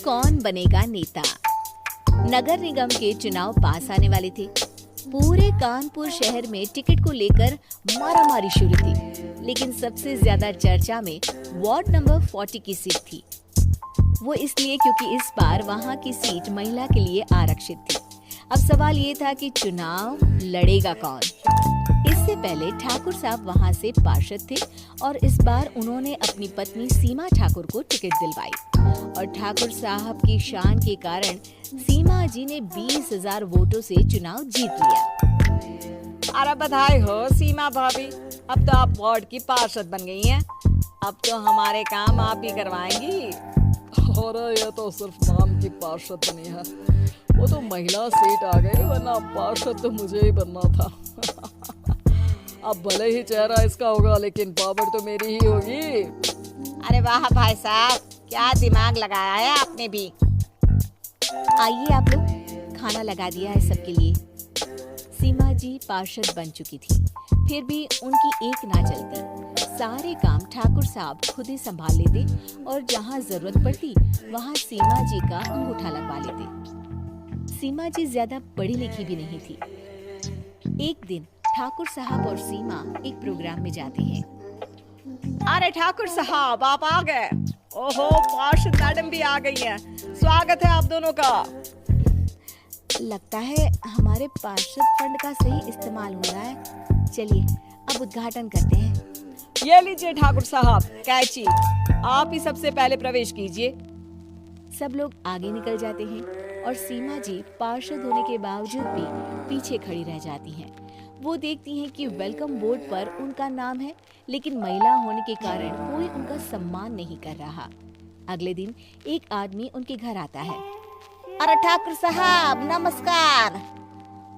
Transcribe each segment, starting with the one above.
कौन बनेगा नेता। नगर निगम के चुनाव पास आने वाले थे। पूरे कानपुर शहर में टिकट को लेकर मारामारी शुरू थी, लेकिन सबसे ज्यादा चर्चा में वार्ड नंबर 40 की सीट थी। वो इसलिए क्योंकि इस बार वहां की सीट महिला के लिए आरक्षित थी। अब सवाल ये था कि चुनाव लड़ेगा कौन। इससे पहले ठाकुर साहब वहां से पार्षद थे और इस बार उन्होंने अपनी पत्नी सीमा ठाकुर को टिकट दिलवाई और ठाकुर साहब की शान के कारण सीमा जी ने 20,000 वोटों से चुनाव जीत लिया। अरे बधाई हो सीमा भाभी, अब तो आप वार्ड की पार्षद बन गई हैं। अब तो हमारे काम आप ही करवाएंगी। अरे ये तो सिर्फ नाम की पार्षद बनी है, वो तो महिला सीट आ गई, वरना पार्षद तो मुझे ही बनना था। अब भले ही चेहरा इसका होगा, लेकिन पावर तो मेरी ही होगी। अरे वाह भाई साहब, क्या दिमाग लगाया है आपने भी। आइए आप लोग, खाना लगा दिया है सबके लिए। सीमा जी पार्षद बन चुकी थी, फिर भी उनकी एक ना चलती। सारे काम ठाकुर साहब खुद ही संभाल लेते और जहाँ जरूरत पड़ती वहाँ सीमा जी का अंगूठा लगवा लेते। सीमा जी ज्यादा पढ़ी लिखी भी नहीं थी। एक दिन ठाकुर साहब और सीमा एक प्रोग्राम में जाते हैं। अरे ठाकुर साहब आप आ गए। ओहो, पार्षद मैडम भी आ गई हैं। स्वागत है आप दोनों का। लगता है हमारे पार्षद फंड का सही इस्तेमाल हो रहा है। चलिए अब उद्घाटन करते हैं। ये लीजिए ठाकुर साहब कैची, आप ही सबसे पहले प्रवेश कीजिए। सब लोग आगे निकल जाते हैं और सीमा जी पार्षद होने के बावजूद भी पीछे खड़ी रह जाती हैं। वो देखती हैं कि वेलकम बोर्ड पर उनका नाम है, लेकिन महिला होने के कारण कोई उनका सम्मान नहीं कर रहा। अगले दिन एक आदमी उनके घर आता है। अरे ठाकुर साहब नमस्कार।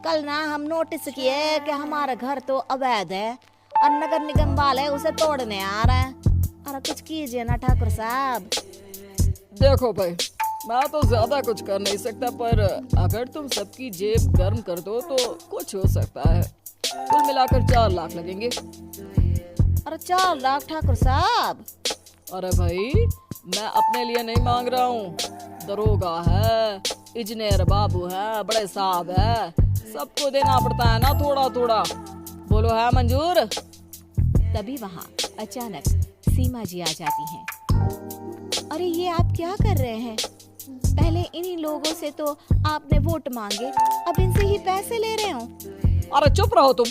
कल ना हम नोटिस किए कि हमारा घर तो अवैध है और नगर निगम वाले उसे तोड़ने आ रहे हैं। अरे कुछ कीजिए ना ठाकुर साहब। देखो भाई, मैं तो ज्यादा कुछ कर नहीं सकता, पर अगर तुम सबकी जेब गर्म कर दो तो कुछ हो सकता है। कुल मिलाकर 4 लाख लगेंगे। अरे 4 लाख ठाकुर साहब? अरे भाई, मैं अपने लिए नहीं मांग रहा हूँ। दरोगा है, इंजीनियर बाबू है, बड़े साहब है, सबको देना पड़ता है ना थोड़ा थोड़ा। बोलो है मंजूर? तभी वहाँ अचानक सीमा जी आ जाती हैं। अरे ये आप क्या कर रहे हैं? पहले इन्हीं लोगों से तो आपने वोट मांगे, अब इनसे ही पैसे ले रहे हो। अरे चुप रहो तुम,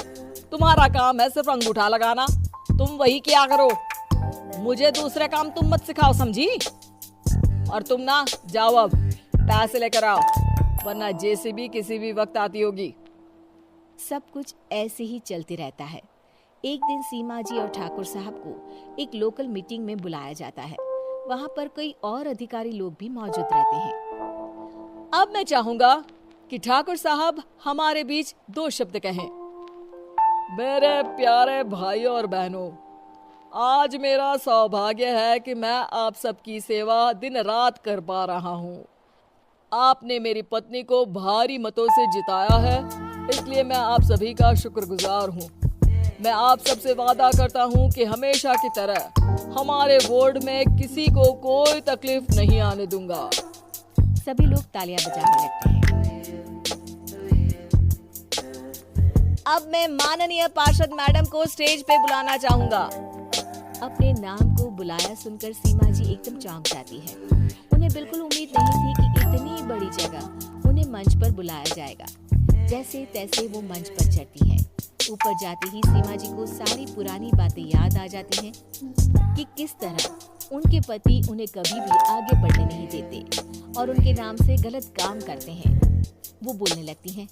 तुम्हारा काम है सिर्फ अंगूठा लगाना, तुम वही किया करो। मुझे दूसरे काम तुम मत सिखाओ, समझी? और तुम ना जाओ, अब पैसे लेकर आओ, वरना जेसीबी किसी भी वक्त आती होगी। सब कुछ ऐसे ही चलते रहता है। एक दिन सीमा जी और ठाकुर साहब को एक लोकल मीटिंग में बुलाया जाता है। वहाँ पर कई और अधिकारी लोग भी मौजूद रहते हैं। अब मैं चाहूंगा कि ठाकुर साहब हमारे बीच 2 शब्द कहें। मेरे प्यारे भाइयों और बहनों, आज मेरा सौभाग्य है कि मैं आप सबकी सेवा दिन रात कर पा रहा हूँ। आपने मेरी पत्नी को भारी मतों से जिताया है, इसलिए मैं आप सभी का शुक्रगुजार हूँ। मैं आप सबसे वादा करता हूँ कि हमेशा की तरह हमारे वार्ड में किसी को कोई तकलीफ नहीं आने दूंगा। सभी लोग तालियां बजाने लगते हैं। अब मैं माननीय पार्षद मैडम को स्टेज पे बुलाना चाहूंगा। अपने नाम को बुलाया सुनकर सीमा जी एकदम चौंक जाती है। उन्हें बिल्कुल उम्मीद नहीं थी कि इतनी बड़ी जगह उन्हें मंच पर बुलाया जाएगा। जैसे तैसे वो मंच पर चढ़ती है। ऊपर जाते ही सीमा जी को सारी पुरानी बातें याद आ जाती हैं कि किस तरह उनके पति उन्हें कभी भी आगे बढ़ने नहीं देते और उनके नाम से गलत काम करते हैं। वो बोलने लगती हैं,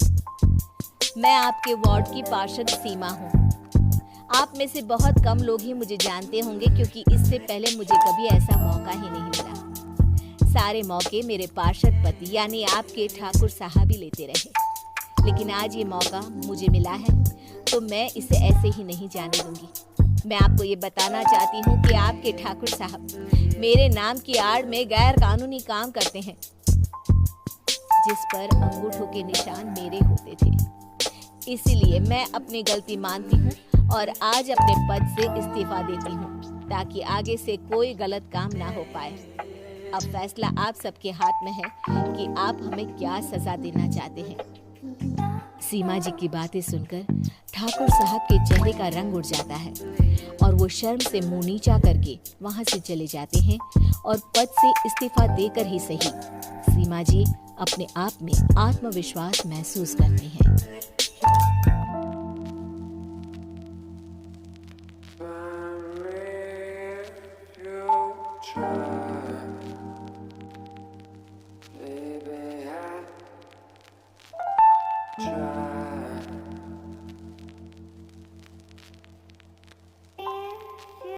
मैं आपके वार्ड की पार्षद सीमा हूँ। आप में से बहुत कम लोग ही मुझे जानते होंगे, क्योंकि इससे पहले मुझे कभी ऐसा मौका ही नहीं मिला। सारे मौके मेरे पार्षद पति यानी आपके ठाकुर साहब ही लेते रहे, लेकिन आज ये मौका मुझे मिला है तो मैं इसे ऐसे ही नहीं जाने दूंगी। मैं आपको ये बताना चाहती हूँ कि आपके ठाकुर साहब मेरे नाम की आड़ में गैर कानूनी काम करते हैं, जिस पर अंगूठों के निशान मेरे होते थे। इसीलिए मैं अपनी गलती मानती हूँ और आज अपने पद से इस्तीफा देती हूँ, ताकि आगे से कोई गलत काम ना हो पाए। अब फैसला आप सबके हाथ में है कि आप हमें क्या सजा देना चाहते हैं। सीमा जी की बातें सुनकर ठाकुर साहब के चेहरे का रंग उड़ जाता है और वो शर्म से मुंह नीचा करके वहां से चले जाते हैं और पद से इस्तीफा देकर ही सही सीमा जी अपने आप में आत्मविश्वास महसूस करती हैं।